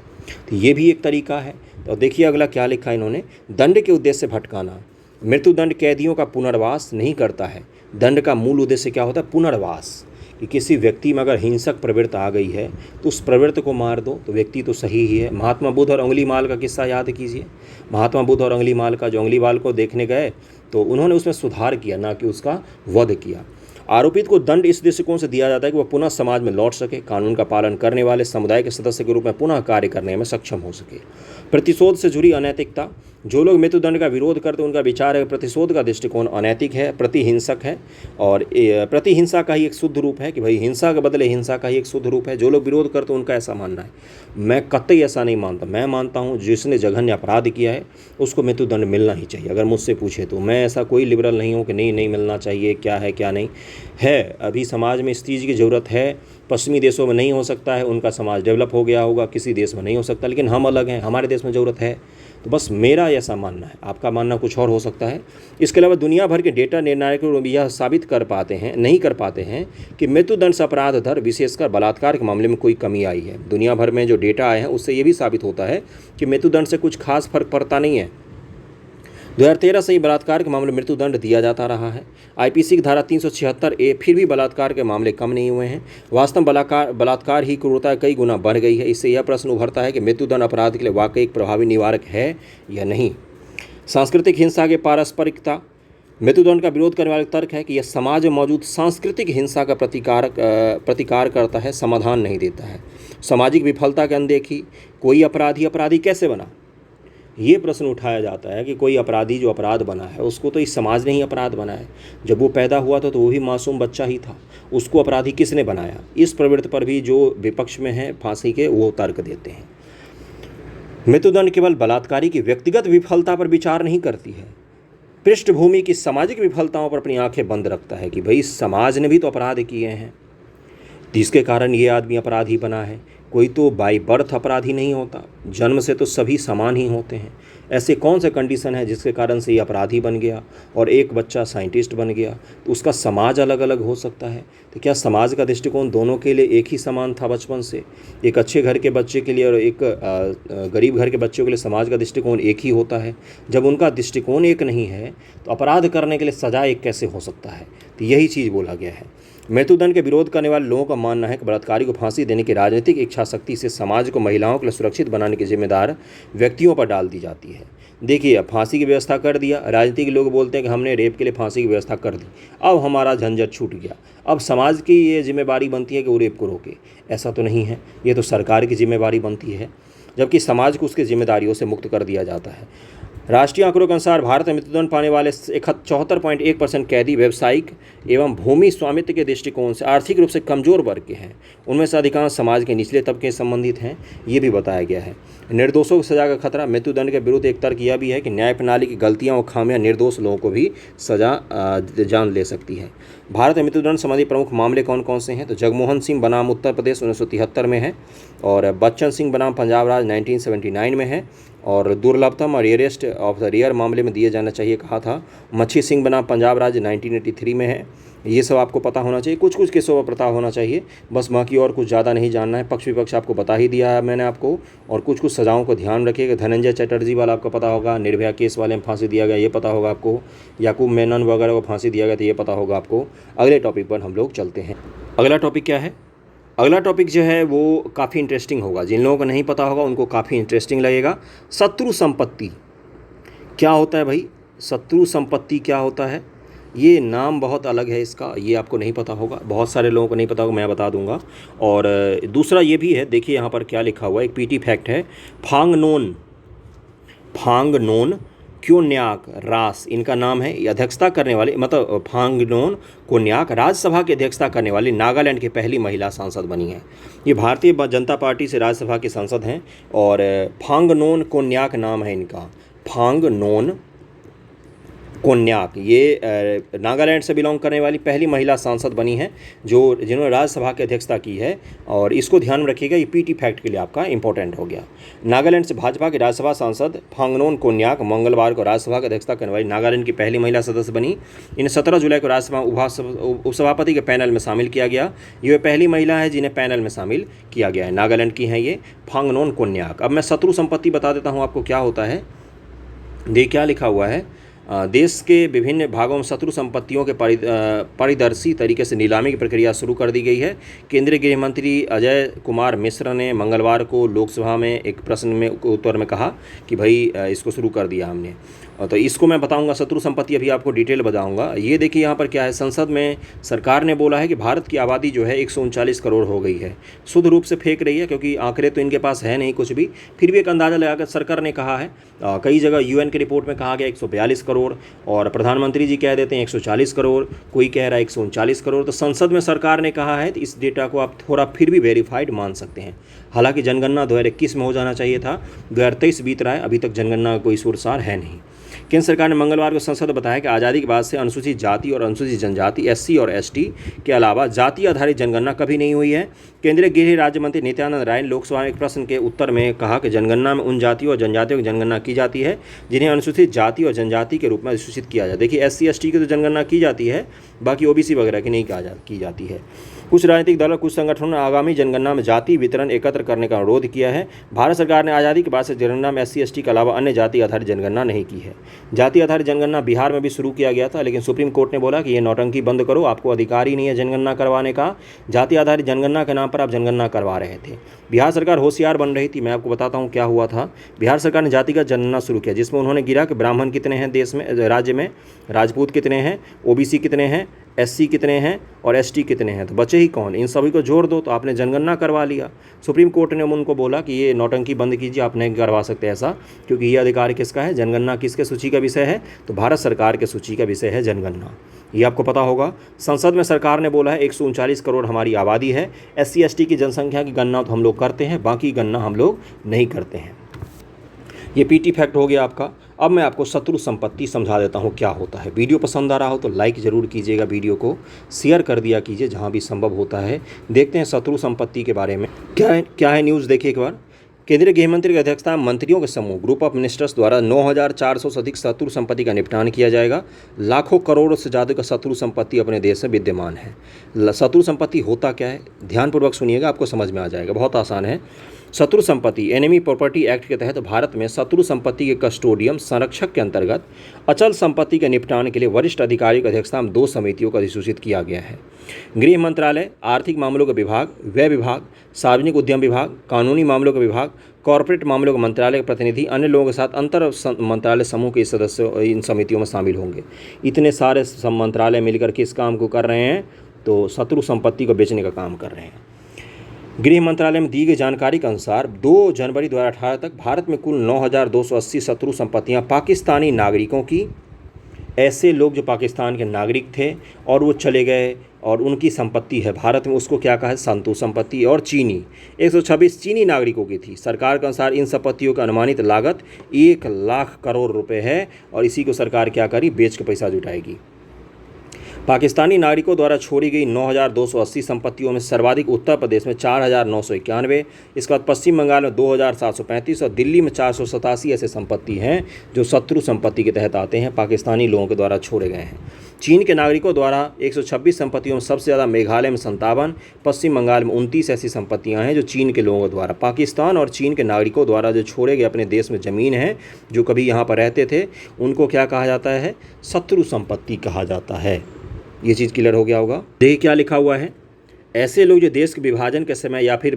तो ये भी एक तरीका है। तो देखिए अगला क्या लिखा है इन्होंने, दंड के उद्देश्य से भटकाना। मृत्युदंड कैदियों का पुनर्वास नहीं करता है। दंड का मूल उद्देश्य क्या होता है? पुनर्वास। कि किसी व्यक्ति में अगर हिंसक प्रवृत्ति आ गई है तो उस प्रवृत्ति को मार दो तो व्यक्ति तो सही ही है। महात्मा बुद्ध और उंगली माल का किस्सा याद कीजिए। महात्मा बुद्ध और उंगली माल का, जो उंगली माल को देखने गए तो उन्होंने उसमें सुधार किया, ना कि उसका वध किया। आरोपित को दंड इस दृष्टिकोण से दिया जाता है कि वह पुनः समाज में लौट सके, कानून का पालन करने वाले समुदाय के सदस्य के रूप में पुनः कार्य करने में सक्षम हो सके। प्रतिशोध से जुड़ी अनैतिकता, जो लोग मृत्युदंड का विरोध करते हैं उनका विचार है प्रतिशोध का दृष्टिकोण अनैतिक है, प्रतिहिंसक है और प्रतिहिंसा का ही एक शुद्ध रूप है कि भाई हिंसा के बदले हिंसा का ही एक शुद्ध रूप है। जो लोग विरोध करते हैं उनका ऐसा मानना है। मैं कतई ऐसा नहीं मानता। मैं मानता हूँ जिसने जघन्य अपराध किया है उसको मृत्युदंड मिलना ही चाहिए। अगर मुझसे पूछे तो मैं ऐसा कोई लिबरल नहीं हूँ कि नहीं मिलना चाहिए, क्या है क्या नहीं है। अभी समाज में इस चीज़ की ज़रूरत है पश्चिमी देशों में नहीं हो सकता है, उनका समाज डेवलप हो गया होगा, किसी देश में नहीं हो सकता, लेकिन हम अलग हैं, हमारे देश में ज़रूरत है। तो बस मेरा ऐसा मानना है, आपका मानना कुछ और हो सकता है। इसके अलावा दुनिया भर के डेटा निर्णायकों भी यह साबित नहीं कर पाते हैं कि मृत्युदंड से अपराध दर विशेषकर बलात्कार के मामले में कोई कमी आई है। दुनिया भर में जो डेटा आए हैं उससे ये भी साबित होता है कि मृत्युदंड से कुछ खास फर्क पड़ता नहीं है। 2013 से ही बलात्कार के मामले में मृत्युदंड दिया जाता रहा है। आईपीसी की धारा 376A फिर भी बलात्कार के मामले कम नहीं हुए हैं। वास्तव में बलात्कार ही क्रूरता कई गुना बढ़ गई है। इससे यह प्रश्न उभरता है कि मृत्युदंड अपराध के लिए वाकई एक प्रभावी निवारक है या नहीं। सांस्कृतिक हिंसा के पारस्परिकता। मृत्युदंड का विरोध करने वाला तर्क है कि यह समाज में मौजूद सांस्कृतिक हिंसा का प्रतिकार करता है, समाधान नहीं देता है। सामाजिक विफलता की अनदेखी। कोई अपराधी कैसे बना, ये प्रश्न उठाया जाता है कि कोई अपराधी जो अपराध बना है उसको तो इस समाज ने ही अपराध बनाया। जब वो पैदा हुआ था तो वो भी मासूम बच्चा ही था, उसको अपराधी किसने बनाया। इस प्रवृत्ति पर भी जो विपक्ष में है फांसी के, वो तर्क देते हैं। मृत्युदंड केवल बलात्कारी की व्यक्तिगत विफलता पर विचार नहीं करती है, पृष्ठभूमि की सामाजिक विफलताओं पर अपनी आंखें बंद रखता है कि भाई समाज ने भी तो अपराध किए हैं जिसके कारण ये आदमी अपराधी बना है। कोई तो बाय बर्थ अपराधी नहीं होता, जन्म से तो सभी समान ही होते हैं। ऐसे कौन से कंडीशन है जिसके कारण से ये अपराधी बन गया और एक बच्चा साइंटिस्ट बन गया, तो उसका समाज अलग अलग हो सकता है। तो क्या समाज का दृष्टिकोण दोनों के लिए एक ही समान था बचपन से? एक अच्छे घर के बच्चे के लिए और एक गरीब घर के बच्चों के लिए समाज का दृष्टिकोण एक ही होता है? जब उनका दृष्टिकोण एक नहीं है तो अपराध करने के लिए सजा एक कैसे हो सकता है? तो यही चीज़ बोला गया है। मृत्युदंड के विरोध करने वाले लोगों का मानना है कि बलात्कारी को फांसी देने की राजनीतिक इच्छा शक्ति से समाज को महिलाओं के लिए सुरक्षित बनाने की जिम्मेदार व्यक्तियों पर डाल दी जाती है। देखिए, अब फांसी की व्यवस्था कर दिया, राजनीतिक लोग बोलते हैं कि हमने रेप के लिए फांसी की व्यवस्था कर दी, अब हमारा झंझट छूट गया, अब समाज की ये जिम्मेदारी बनती है कि वो रेप को रोके। ऐसा तो नहीं है, ये तो सरकार की जिम्मेदारी बनती है, जबकि समाज को उसकी जिम्मेदारियों से मुक्त कर दिया जाता है। राष्ट्रीय आंकड़ों के अनुसार भारत में मृत्युदंड पाने वाले 74.1% कैदी व्यावसायिक एवं भूमि स्वामित्व के दृष्टिकोण से आर्थिक रूप से कमजोर वर्ग के हैं। उनमें से अधिकांश समाज के निचले तबके से संबंधित हैं, ये भी बताया गया है। निर्दोषों की सजा का खतरा। मृत्युदंड के विरुद्ध एक तर्क यह भी है कि न्याय प्रणाली की गलतियां और खामियां निर्दोष लोगों को भी सजा जान ले सकती है। भारत में मृत्युदंड संबंधी प्रमुख मामले कौन कौन से हैं? तो जगमोहन सिंह बनाम उत्तर प्रदेश 1973 में है, और बच्चन सिंह बनाम पंजाब राज्य 1979 में है, और दुर्लभतम और रेयरेस्ट ऑफ द रेयर मामले में दिए जाना चाहिए कहा था मच्छी सिंह बनाम पंजाब राज्य 1983 में है। ये सब आपको पता होना चाहिए, कुछ कुछ केसों का पता होना चाहिए, बस बाकी और कुछ ज़्यादा नहीं जानना है। पक्ष विपक्ष आपको बता ही दिया है मैंने आपको, और कुछ कुछ सजाओं को ध्यान रखिएगा। धनंजय चटर्जी वाला आपको पता होगा, निर्भया केस वाले में फांसी दिया गया ये पता होगा आपको, याकूब मेनन वगैरह को फांसी दिया गया तो ये पता होगा आपको। अगले टॉपिक पर हम लोग चलते हैं। अगला टॉपिक क्या है? अगला टॉपिक जो है वो काफ़ी इंटरेस्टिंग होगा, जिन लोगों को नहीं पता होगा उनको काफ़ी इंटरेस्टिंग लगेगा। शत्रु संपत्ति क्या होता है भाई? शत्रु संपत्ति क्या होता है? ये नाम बहुत अलग है इसका, ये आपको नहीं पता होगा, बहुत सारे लोगों को नहीं पता होगा, मैं बता दूंगा। और दूसरा ये भी है, देखिए यहाँ पर क्या लिखा हुआ है, एक पीटी फैक्ट है। फांगनोन क्योन्याक रास इनका नाम है। ये अध्यक्षता करने वाले, मतलब फांगनोन कोन्याक राज्यसभा की अध्यक्षता करने वाली नागालैंड की पहली महिला सांसद बनी है। ये भारतीय जनता पार्टी से राज्यसभा की सांसद हैं, और फांगनोन कोन्याक नाम है इनका, फांगनोन कोन्याक। ये नागालैंड से बिलोंग करने वाली पहली महिला सांसद बनी है जिन्होंने राज्यसभा की अध्यक्षता की है, और इसको ध्यान में रखिएगा, ये पीटी फैक्ट के लिए आपका इंपॉर्टेंट हो गया। नागालैंड से भाजपा की राज्यसभा सांसद फांगनोन कोन्याक मंगलवार को राज्यसभा की अध्यक्षता करने वाली नागालैंड की पहली महिला सदस्य बनी। इन्हें 17 जुलाई को राज्यसभा उपसभापति के पैनल में शामिल किया गया। ये पहली महिला है जिन्हें पैनल में शामिल किया गया है, नागालैंड की हैं ये फांगनोन कोन्याक। अब मैं शत्रु संपत्ति बता देता हूँ आपको क्या होता है। देखिए क्या लिखा हुआ है, देश के विभिन्न भागों में शत्रु संपत्तियों के पारदर्शी तरीके से नीलामी की प्रक्रिया शुरू कर दी गई है। केंद्रीय गृह मंत्री अजय कुमार मिश्र ने मंगलवार को लोकसभा में एक प्रश्न में उत्तर में कहा कि भाई इसको शुरू कर दिया हमने, तो इसको मैं बताऊंगा। शत्रु संपत्ति अभी आपको डिटेल बताऊंगा। ये देखिए यहाँ पर क्या है, संसद में सरकार ने बोला है कि भारत की आबादी जो है 139 करोड़ हो गई है। शुद्ध रूप से फेंक रही है क्योंकि आंकड़े तो इनके पास है नहीं कुछ भी, फिर भी एक अंदाज़ा लगाकर सरकार ने कहा है। कई जगह यूएन की रिपोर्ट में कहा गया 142 करोड़, और प्रधानमंत्री जी कह देते हैं 140 करोड़, कोई कह रहा है 139 करोड़। तो संसद में सरकार ने कहा है, तो इस डेटा को आप थोड़ा फिर भी वेरीफाइड मान सकते हैं। हालांकि जनगणना 2021 में हो जाना चाहिए था, 2023 बीत रहा है, अभी तक जनगणना का कोई सुरसार है नहीं। केंद्र सरकार ने मंगलवार को संसद में बताया कि आज़ादी के बाद से अनुसूचित जाति और अनुसूचित जनजाति SC और ST के अलावा जाति आधारित जनगणना कभी नहीं हुई है। केंद्रीय गृह राज्य मंत्री नित्यानंद राय ने लोकसभा में एक प्रश्न के उत्तर में कहा कि जनगणना में उन जातियों और जनजातियों की जनगणना की जाती है जिन्हें अनुसूचित जाति और जनजाति के रूप में अधिसूचित किया जाए। देखिए SC ST की तो जनगणना की जाती है, बाकी OBC वगैरह की नहीं की जाती है। कुछ राजनीतिक दल और कुछ संगठनों ने आगामी जनगणना में जाति वितरण एकत्र करने का अनुरोध किया है। भारत सरकार ने आज़ादी के बाद से जनगणना में SC ST के अलावा अन्य जाति आधारित जनगणना नहीं की है। जाति आधारित जनगणना बिहार में भी शुरू किया गया था, लेकिन सुप्रीम कोर्ट ने बोला कि ये नौटंकी बंद करो, आपको अधिकार ही नहीं है जनगणना करवाने का। जाति आधारित जनगणना के नाम पर आप जनगणना करवा रहे थे। बिहार सरकार होशियार बन रही थी। मैं आपको बताता हूँ क्या हुआ था। बिहार सरकार ने जातिगत जनगणना शुरू किया, जिसमें उन्होंने गिरा कि ब्राह्मण कितने हैं देश में, राज्य में, राजपूत कितने हैं, OBC कितने हैं, SC कितने हैं और ST कितने हैं, तो बचे ही कौन। इन सभी को जोड़ दो तो आपने जनगणना करवा लिया। सुप्रीम कोर्ट ने उनको बोला कि ये नौटंकी बंद कीजिए, आप नहीं करवा सकते ऐसा, क्योंकि ये अधिकार किसका है, जनगणना किसके सूची का विषय है, तो भारत सरकार के सूची का विषय है जनगणना। ये आपको पता होगा। संसद में सरकार ने बोला है 139 करोड़ हमारी आबादी है, SC ST की जनसंख्या की गणना तो हम लोग करते हैं, बाकी गणना हम लोग नहीं करते हैं। ये PT फैक्ट हो गया आपका। अब मैं आपको शत्रु संपत्ति समझा देता हूँ क्या होता है। वीडियो पसंद आ रहा हो तो लाइक ज़रूर कीजिएगा, वीडियो को शेयर कर दिया कीजिए जहाँ भी संभव होता है। देखते हैं शत्रु संपत्ति के बारे में क्या है न्यूज़। देखिए एक बार। केंद्रीय गृह मंत्री की अध्यक्षता में मंत्रियों के समूह ग्रुप ऑफ मिनिस्टर्स द्वारा 9400 से अधिक शत्रु संपत्ति का निपटान किया जाएगा। लाखों करोड़ों से ज़्यादा का शत्रु संपत्ति अपने देश में विद्यमान है। शत्रु संपत्ति होता क्या है, ध्यानपूर्वक सुनिएगा, आपको समझ में आ जाएगा। बहुत आसान है। शत्रु संपत्ति एनिमी प्रॉपर्टी एक्ट के तहत भारत में शत्रु संपत्ति के कस्टोडियम संरक्षक के अंतर्गत अचल संपत्ति के निपटान के लिए वरिष्ठ अधिकारी की अध्यक्षता में 2 समितियों को अधिसूचित किया गया है। गृह मंत्रालय, आर्थिक मामलों का विभाग, व्यय विभाग, सार्वजनिक उद्यम विभाग, कानूनी मामलों का विभाग, कॉर्पोरेट मामलों के मंत्रालय के प्रतिनिधि, अन्य लोगों के साथ अंतर मंत्रालय समूह के सदस्य इन समितियों में शामिल होंगे। इतने सारे मंत्रालय मिलकर किस काम को कर रहे हैं, तो शत्रु संपत्ति को बेचने का काम कर रहे हैं। गृह मंत्रालय में दी गई जानकारी के अनुसार 2 जनवरी 2018 तक भारत में कुल 9280 शत्रु संपत्तियां पाकिस्तानी नागरिकों की, ऐसे लोग जो पाकिस्तान के नागरिक थे और वो चले गए और उनकी संपत्ति है भारत में, उसको क्या कहा है, शत्रु संपत्ति। और चीनी 126 चीनी नागरिकों की थी। सरकार के अनुसार इन संपत्तियों की अनुमानित लागत 1 लाख करोड़ रुपए है और इसी को सरकार क्या करी, बेच के पैसा जुटाएगी। पाकिस्तानी नागरिकों द्वारा छोड़ी गई 9280 संपत्तियों में सर्वाधिक उत्तर प्रदेश में 4991, इसके बाद पश्चिम बंगाल में 2735 और दिल्ली में 487 ऐसे संपत्ति हैं जो शत्रु संपत्ति के तहत आते हैं, पाकिस्तानी लोगों के द्वारा छोड़े गए हैं। चीन के नागरिकों द्वारा 126 संपत्तियों में सबसे ज़्यादा मेघालय में 57, पश्चिम बंगाल में 29 ऐसी संपत्तियां हैं जो चीन के लोगों द्वारा, पाकिस्तान और चीन के नागरिकों द्वारा जो छोड़े गए अपने देश में ज़मीन है, जो कभी यहाँ पर रहते थे, उनको क्या कहा जाता है, शत्रु संपत्ति कहा जाता है। ये चीज़ क्लियर हो गया होगा। देखिए क्या लिखा हुआ है। ऐसे लोग जो देश के विभाजन के समय या फिर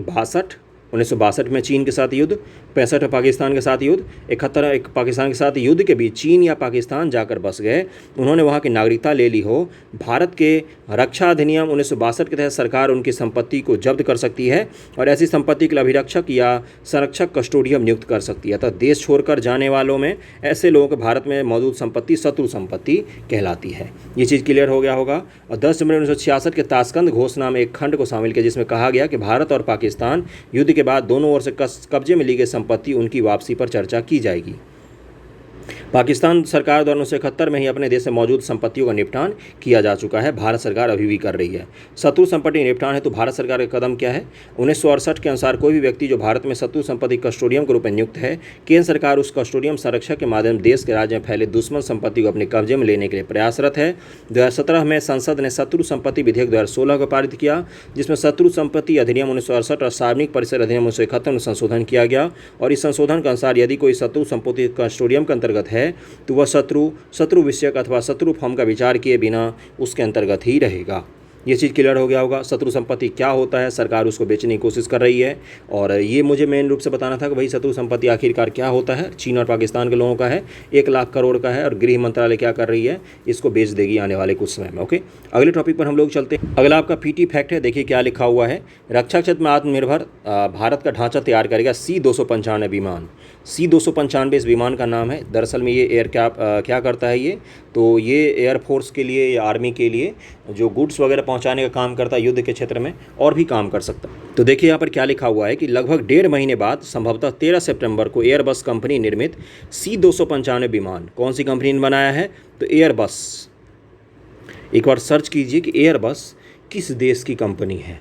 1962 में चीन के साथ युद्ध, 65 में पाकिस्तान के साथ युद्ध, 71 पाकिस्तान के साथ युद्ध के बीच चीन या पाकिस्तान जाकर बस गए, उन्होंने वहाँ की नागरिकता ले ली हो, भारत के रक्षा अधिनियम 1962 के तहत सरकार उनकी संपत्ति को जब्त कर सकती है और ऐसी संपत्ति के लिए अभिरक्षक या संरक्षक कस्टोडियम नियुक्त कर सकती है। अतः देश छोड़कर जाने वालों में ऐसे लोगों के भारत में मौजूद संपत्ति शत्रु संपत्ति कहलाती है। ये चीज़ क्लियर हो गया होगा। और 10 जनवरी 1966 के ताशकंद घोषणा में एक खंड को शामिल किया जिसमें कहा गया कि भारत और पाकिस्तान युद्ध के बाद दोनों ओर से कब्जे में ली गई संपत्ति उनकी वापसी पर चर्चा की जाएगी। पाकिस्तान सरकार द्वारा 1971 में ही अपने देश में मौजूद संपत्तियों का निपटान किया जा चुका है। भारत सरकार अभी भी कर रही है। शत्रु संपत्ति निपटान है तो भारत सरकार का कदम क्या है। 1968 के अनुसार कोई भी व्यक्ति जो भारत में शत्रु संपत्ति कस्टोडियम के रूप में नियुक्त है, केंद्र सरकार उस कस्टोडियम संरक्षक के माध्यम देश के राज्य में फैले दुश्मन संपत्ति को अपने कब्जे में लेने के लिए प्रयासरत है। 2017 में संसद ने शत्रु संपत्ति विधेयक 2016 को पारित किया, जिसमें शत्रु संपत्ति अधिनियम 1968 और सार्वजनिक परिसर अधिनियम 1971 में संशोधन किया गया। और इस संशोधन के अनुसार यदि कोई शत्रु संपत्ति कस्टोडियम के अंतर्गत है तो वह शत्रु विषयक अथवा शत्रु फॉर्म का विचार किए बिना उसके अंतर्गत ही रहेगा। ये चीज़ क्लियर हो गया होगा। शत्रु संपत्ति क्या होता है, सरकार उसको बेचने की कोशिश कर रही है और ये मुझे मेन रूप से बताना था कि भाई शत्रु संपत्ति आखिरकार क्या होता है। चीन और पाकिस्तान के लोगों का है, 1 लाख करोड़ का है और गृह मंत्रालय क्या कर रही है, इसको बेच देगी आने वाले कुछ समय में। ओके, अगले टॉपिक पर हम लोग चलते हैं। अगला आपका PT फैक्ट है। देखिए क्या लिखा हुआ है। रक्षा क्षेत्र में आत्मनिर्भर भारत का ढांचा तैयार करेगा C-295 विमान। C-295 इस विमान का नाम है। दरअसल में ये क्या करता है ये, तो ये एयरफोर्स के लिए या आर्मी के लिए जो गुड्स वगैरह पहुंचाने का काम करता है युद्ध के क्षेत्र में, और भी काम कर सकता है। तो देखिए यहाँ पर क्या लिखा हुआ है कि लगभग 1.5 महीने बाद संभवतः 13 सितंबर को एयरबस कंपनी निर्मित C-295 विमान, कौन सी कंपनी ने बनाया है, तो एयरबस। एक बार सर्च कीजिए कि एयरबस किस देश की कंपनी है,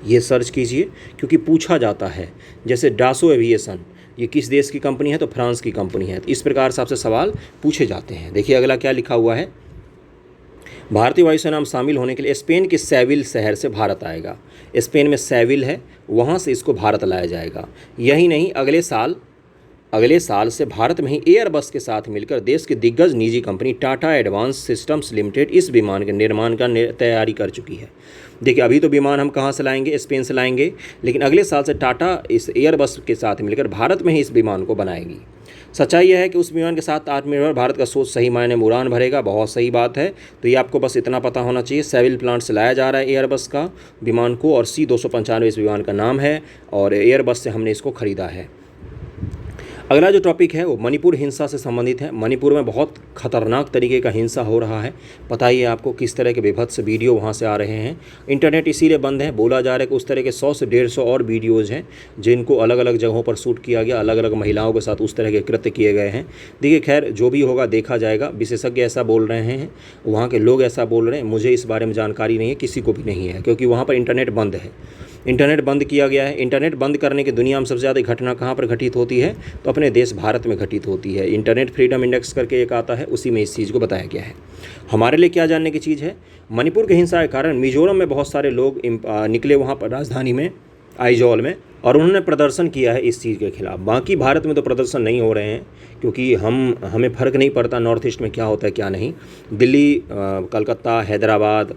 ये सर्च कीजिए, क्योंकि पूछा जाता है। जैसे डासो एविएशन, ये किस देश की कंपनी है, तो फ्रांस की कंपनी है। तो इस प्रकार से आपसे सवाल पूछे जाते हैं। देखिए अगला क्या लिखा हुआ है, भारतीय वायुसेना में शामिल होने के लिए स्पेन के सेविल शहर से भारत आएगा। स्पेन में सेविल है, वहाँ से इसको भारत लाया जाएगा। यही नहीं, अगले साल से भारत में ही एयरबस के साथ मिलकर देश की दिग्गज निजी company Tata advance systems limited इस विमान के निर्माण का तैयारी कर चुकी है। देखिए अभी तो विमान हम कहाँ से लाएंगे, स्पेन से लाएंगे, लेकिन अगले साल से टाटा इस एयरबस के साथ मिलकर भारत में ही इस विमान को बनाएगी। सच्चाई यह है कि उस विमान के साथ आत्मनिर्भर भारत का सोच सही मायने में उड़ान भरेगा। बहुत सही बात है। तो ये आपको बस इतना पता होना चाहिए, सेविल प्लांट से लाया जा रहा है एयरबस का विमान को, और C-295 इस विमान का नाम है, और एयरबस से हमने इसको ख़रीदा है। अगला जो टॉपिक है वो मणिपुर हिंसा से संबंधित है। मणिपुर में बहुत खतरनाक तरीके का हिंसा हो रहा है। पता ही है आपको किस तरह के विभत्स वीडियो वहाँ से आ रहे हैं। इंटरनेट इसीलिए बंद है, बोला जा रहा है कि उस तरह के 100 से 150 और वीडियोज़ हैं जिनको अलग अलग जगहों पर शूट किया गया, अलग अलग महिलाओं के साथ उस तरह के कृत्य किए गए हैं। देखिए खैर जो भी होगा देखा जाएगा। विशेषज्ञ ऐसा बोल रहे हैं, वहाँ के लोग ऐसा बोल रहे हैं, मुझे इस बारे में जानकारी नहीं है, किसी को भी नहीं है, क्योंकि वहाँ पर इंटरनेट बंद है। इंटरनेट बंद किया गया है। इंटरनेट बंद करने की दुनिया में सबसे ज़्यादा घटना कहाँ पर घटित होती है, तो अपने देश भारत में घटित होती है। इंटरनेट फ्रीडम इंडेक्स करके एक आता है, उसी में इस चीज़ को बताया गया है। हमारे लिए क्या जानने की चीज़ है, मणिपुर की हिंसा के कारण मिजोरम में बहुत सारे लोग निकले वहाँ पर राजधानी में आइजॉल में, और उन्होंने प्रदर्शन किया है इस चीज़ के खिलाफ। बाकी भारत में तो प्रदर्शन नहीं हो रहे हैं, क्योंकि हमें फ़र्क नहीं पड़ता नॉर्थ ईस्ट में क्या होता है क्या नहीं। दिल्ली, कलकत्ता, हैदराबाद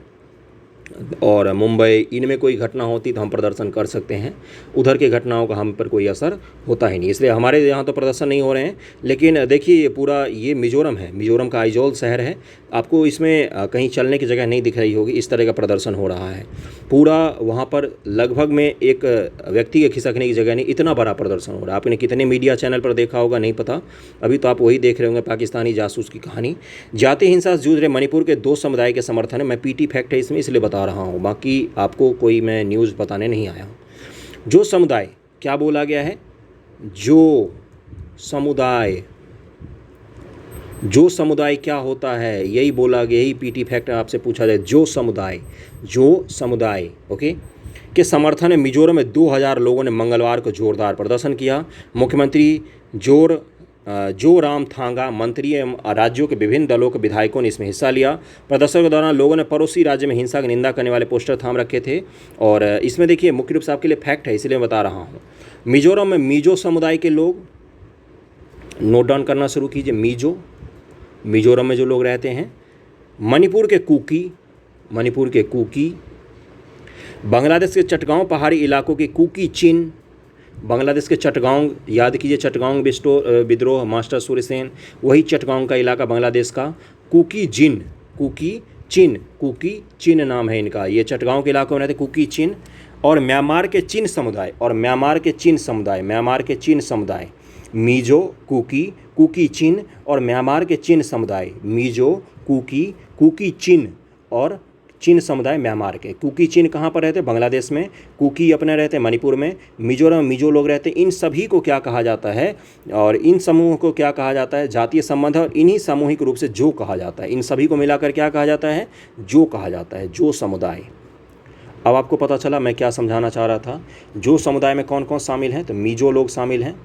और मुंबई, इनमें कोई घटना होती तो हम प्रदर्शन कर सकते हैं। उधर की घटनाओं का हम पर कोई असर होता ही नहीं, इसलिए हमारे यहाँ तो प्रदर्शन नहीं हो रहे हैं। लेकिन देखिए पूरा ये मिजोरम है, मिजोरम का आइजॉल शहर है, आपको इसमें कहीं चलने की जगह नहीं दिख रही होगी, इस तरह का प्रदर्शन हो रहा है। पूरा वहाँ पर लगभग में एक व्यक्ति के खिसकने की जगह नहीं, इतना बड़ा प्रदर्शन हो रहा है। आपने कितने मीडिया चैनल पर देखा होगा नहीं पता, अभी तो आप वही देख रहे होंगे, पाकिस्तानी जासूस की कहानी। जाति हिंसा से जूझ रहे मणिपुर के 2 समुदाय के समर्थन है। मैं PT फैक्ट है इसमें इसलिए बता रहा हूँ, बाकी आपको कोई मैं न्यूज़ बताने नहीं आया हूँ। जो समुदाय, क्या बोला गया है, जो समुदाय क्या होता है, यही बोला गया, यही PT फैक्ट आपसे पूछा जाए। जो समुदाय ओके के समर्थन में मिजोरम में 2000 लोगों ने मंगलवार को जोरदार प्रदर्शन किया। मुख्यमंत्री जोरामथांगा, मंत्री एवं राज्यों के विभिन्न दलों के विधायकों ने इसमें हिस्सा लिया। प्रदर्शन के दौरान लोगों ने पड़ोसी राज्य में हिंसा की निंदा करने वाले पोस्टर थाम रखे थे। और इसमें देखिए मुख्य रूप से आपके लिए फैक्ट है, इसलिए बता रहा हूँ। मिजोरम में मिजो समुदाय के लोग, नोट डाउन करना शुरू कीजिए, मिजोरम में जो लोग रहते हैं। मणिपुर के कुकी, बांग्लादेश के चटगांव पहाड़ी इलाकों के कुकी चिन, बांग्लादेश के चटगांव, याद कीजिए चटगांव विद्रोह मास्टर सूर्यसेन, वही चटगांव का इलाका बांग्लादेश का। कुकी चिन नाम है इनका, ये चटगांव के इलाकों में रहते कुकी चिन। और म्यांमार के चिन समुदाय, मिजो, कुकी चिन और म्यांमार के चिन समुदाय, मिजो, कुकी चिन और चिन समुदाय म्यांमार के। कुकी चिन कहाँ पर रहते हैं, बांग्लादेश में। कुकी अपने रहते हैं मणिपुर में। मिजोरम मिजो लोग रहते हैं। इन सभी को क्या कहा जाता है, और इन समूह को क्या कहा जाता है, जातीय संबंध, और इन्हीं सामूहिक रूप से जो कहा जाता है। इन सभी को मिलाकर क्या कहा जाता है, जो कहा जाता है, जो समुदाय। अब आपको पता चला मैं क्या समझाना चाह रहा था। जो समुदाय में कौन कौन शामिल हैं, तो मिजो लोग शामिल हैं,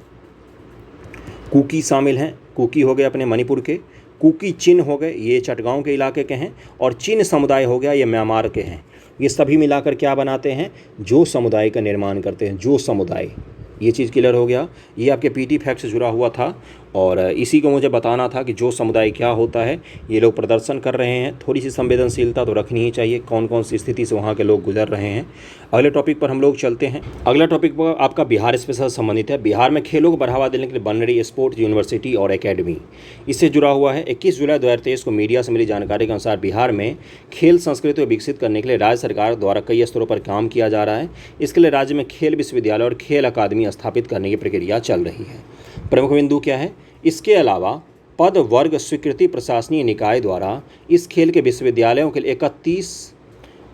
कुकी शामिल हैं, कुकी हो गए अपने मणिपुर के, कुकी चिन हो गए, ये चटगांव के इलाके के हैं, और चिन समुदाय हो गया, ये म्यांमार के हैं। ये सभी मिलाकर क्या बनाते हैं, जो समुदाय का निर्माण करते हैं, जो समुदाय। ये चीज़ क्लियर हो गया। ये आपके PT फैक्ट से जुड़ा हुआ था, और इसी को मुझे बताना था कि जो समुदाय क्या होता है। ये लोग प्रदर्शन कर रहे हैं, थोड़ी सी संवेदनशीलता तो रखनी ही चाहिए, कौन कौन सी स्थिति से वहाँ के लोग गुजर रहे हैं। अगले टॉपिक पर हम लोग चलते हैं। अगला टॉपिक पर आपका बिहार स्पेशल संबंधित है। बिहार में खेलों को बढ़ावा देने के लिए बन रही स्पोर्ट्स यूनिवर्सिटी और एकेडमी, इससे जुड़ा हुआ है। 21 जुलाई 2023 को मीडिया से मिली जानकारी के अनुसार बिहार में खेल संस्कृति को विकसित करने के लिए राज्य सरकार द्वारा कई स्तरों पर काम किया जा रहा है। इसके लिए राज्य में खेल विश्वविद्यालय और खेल अकादमी स्थापित करने की प्रक्रिया चल रही है। प्रमुख बिंदु क्या है? इसके अलावा पद वर्ग स्वीकृति प्रशासनीय निकाय द्वारा इस खेल के विश्वविद्यालयों के लिए 31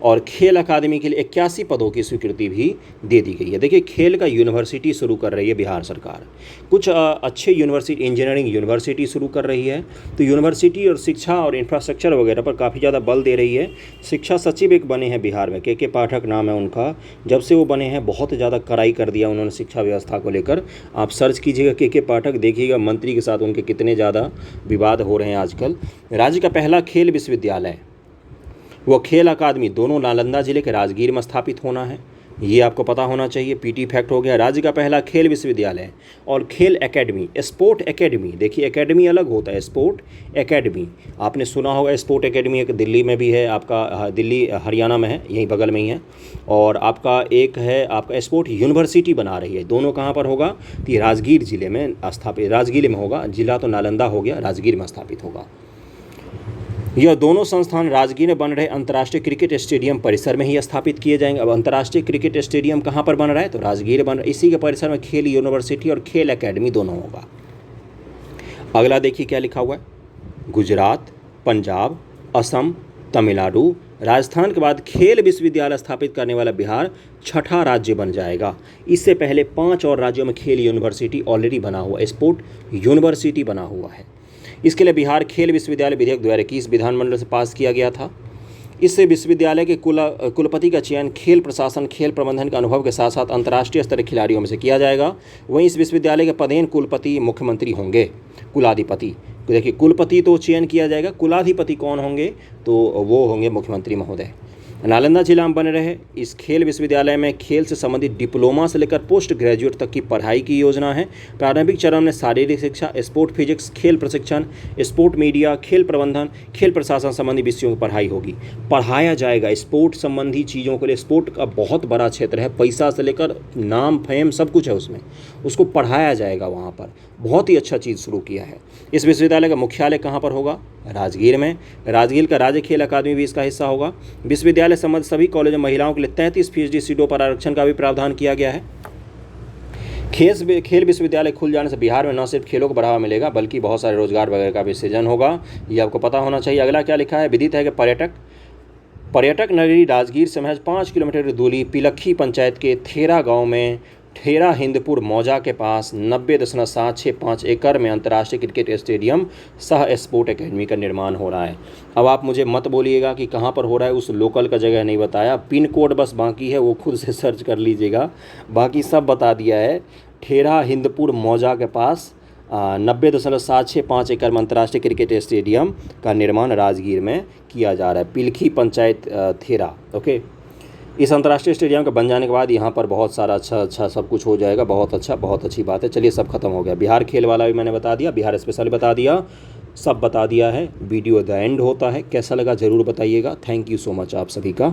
और खेल अकादमी के लिए 81 पदों की स्वीकृति भी दे दी गई है। देखिए, खेल का यूनिवर्सिटी शुरू कर रही है बिहार सरकार। कुछ अच्छे यूनिवर्सिटी, इंजीनियरिंग यूनिवर्सिटी शुरू कर रही है। तो यूनिवर्सिटी और शिक्षा और इंफ्रास्ट्रक्चर वगैरह पर काफ़ी ज़्यादा बल दे रही है। शिक्षा सचिव एक बने हैं बिहार में, के पाठक नाम है उनका। जब से वो बने हैं बहुत ज़्यादा कड़ाई कर दिया उन्होंने शिक्षा व्यवस्था को लेकर। आप सर्च कीजिएगा के पाठक, देखिएगा मंत्री के साथ उनके कितने ज़्यादा विवाद हो रहे हैं आजकल। राज्य का पहला खेल विश्वविद्यालय वो खेल अकादमी दोनों नालंदा जिले के राजगीर में स्थापित होना है, ये आपको पता होना चाहिए। पीटी फैक्ट हो गया। राज्य का पहला खेल विश्वविद्यालय और खेल एकेडमी, स्पोर्ट एकेडमी। देखिए, एकेडमी अलग होता है, स्पोर्ट एकेडमी आपने सुना होगा। स्पोर्ट एकेडमी एक दिल्ली में भी है, आपका दिल्ली हरियाणा में है, यहीं बगल में ही है। और आपका एक है, आपका स्पोर्ट यूनिवर्सिटी बना रही है। दोनों कहाँ पर होगा? तो ये राजगीर जिले में स्थापित, राजगीर में होगा। जिला तो नालंदा हो गया, राजगीर में स्थापित होगा। यह दोनों संस्थान राजगीर में बन रहे अंतर्राष्ट्रीय क्रिकेट स्टेडियम परिसर में ही स्थापित किए जाएंगे। अब अंतर्राष्ट्रीय क्रिकेट स्टेडियम कहाँ पर बन रहा है? तो राजगीर बन रहा है। इसी के परिसर में खेल यूनिवर्सिटी और खेल एकेडमी दोनों होगा। अगला देखिए क्या लिखा हुआ है। गुजरात, पंजाब, असम, तमिलनाडु, राजस्थान के बाद खेल विश्वविद्यालय स्थापित करने वाला बिहार छठा राज्य बन जाएगा। इससे पहले 5 और राज्यों में खेल यूनिवर्सिटी ऑलरेडी बना हुआ, स्पोर्ट यूनिवर्सिटी बना हुआ है। इसके लिए बिहार खेल विश्वविद्यालय विधेयक 2021 विधानमंडल से पास किया गया था। इससे विश्वविद्यालय के कुलपति का चयन खेल प्रशासन, खेल प्रबंधन के अनुभव के साथ साथ अंतर्राष्ट्रीय स्तर के खिलाड़ियों में से किया जाएगा। वहीं इस विश्वविद्यालय के पदेन कुलपति मुख्यमंत्री होंगे, कुलाधिपति। देखिए, कुलपति तो चयन किया जाएगा, कुलाधिपति कौन होंगे? तो वो होंगे मुख्यमंत्री महोदय। नालंदा जिला में बने रहे इस खेल विश्वविद्यालय में खेल से संबंधित डिप्लोमा से लेकर पोस्ट ग्रेजुएट तक की पढ़ाई की योजना है। प्रारंभिक चरण में शारीरिक शिक्षा, स्पोर्ट फिजिक्स, खेल प्रशिक्षण, स्पोर्ट मीडिया, खेल प्रबंधन, खेल प्रशासन संबंधी विषयों की पढ़ाई होगी। पढ़ाया जाएगा स्पोर्ट संबंधी चीज़ों के लिए। स्पोर्ट का बहुत बड़ा क्षेत्र है, पैसा से लेकर नाम फेम सब कुछ है उसमें, उसको पढ़ाया जाएगा वहाँ पर। बहुत ही अच्छा चीज़ शुरू किया है। इस विश्वविद्यालय का मुख्यालय कहाँ पर होगा? राजगीर में। राजगीर का राज्य खेल अकादमी भी इसका हिस्सा होगा। विश्वविद्यालय संबंधित सभी कॉलेज में महिलाओं के लिए 33% सीटों पर आरक्षण का भी प्रावधान किया गया है। खेल विश्वविद्यालय खुल जाने से बिहार में न सिर्फ खेलों को बढ़ावा मिलेगा बल्कि बहुत सारे रोजगार वगैरह का भी सृजन होगा, ये आपको पता होना चाहिए। अगला क्या लिखा है? विदित है कि पर्यटक नगरी राजगीर से महज 5 किलोमीटर की दूरी पिलखी पंचायत के थेरा गांव में ठेरा हिंदपुर मौजा के पास 90.765 एकड़ में अंतर्राष्ट्रीय क्रिकेट स्टेडियम सह स्पोर्ट एकेडमी का निर्माण हो रहा है। अब आप मुझे मत बोलिएगा कि कहाँ पर हो रहा है, उस लोकल का जगह नहीं बताया, पिन कोड बस बाकी है, वो खुद से सर्च कर लीजिएगा, बाकी सब बता दिया है। ठेरा हिंदपुर मौजा के पास 90.765 एकड़ में अंतर्राष्ट्रीय क्रिकेट स्टेडियम का निर्माण राजगीर में किया जा रहा है। पिलखी पंचायत थेरा। ओके, इस अंतर्राष्ट्रीय स्टेडियम के बन जाने के बाद यहाँ पर बहुत सारा अच्छा सब कुछ हो जाएगा। बहुत अच्छा, बहुत अच्छी बात है। चलिए, सब खत्म हो गया। बिहार खेल वाला भी मैंने बता दिया, बिहार स्पेशल बता दिया, सब बता दिया है। वीडियो द एंड होता है। कैसा लगा ज़रूर बताइएगा। थैंक यू सो मच आप सभी का।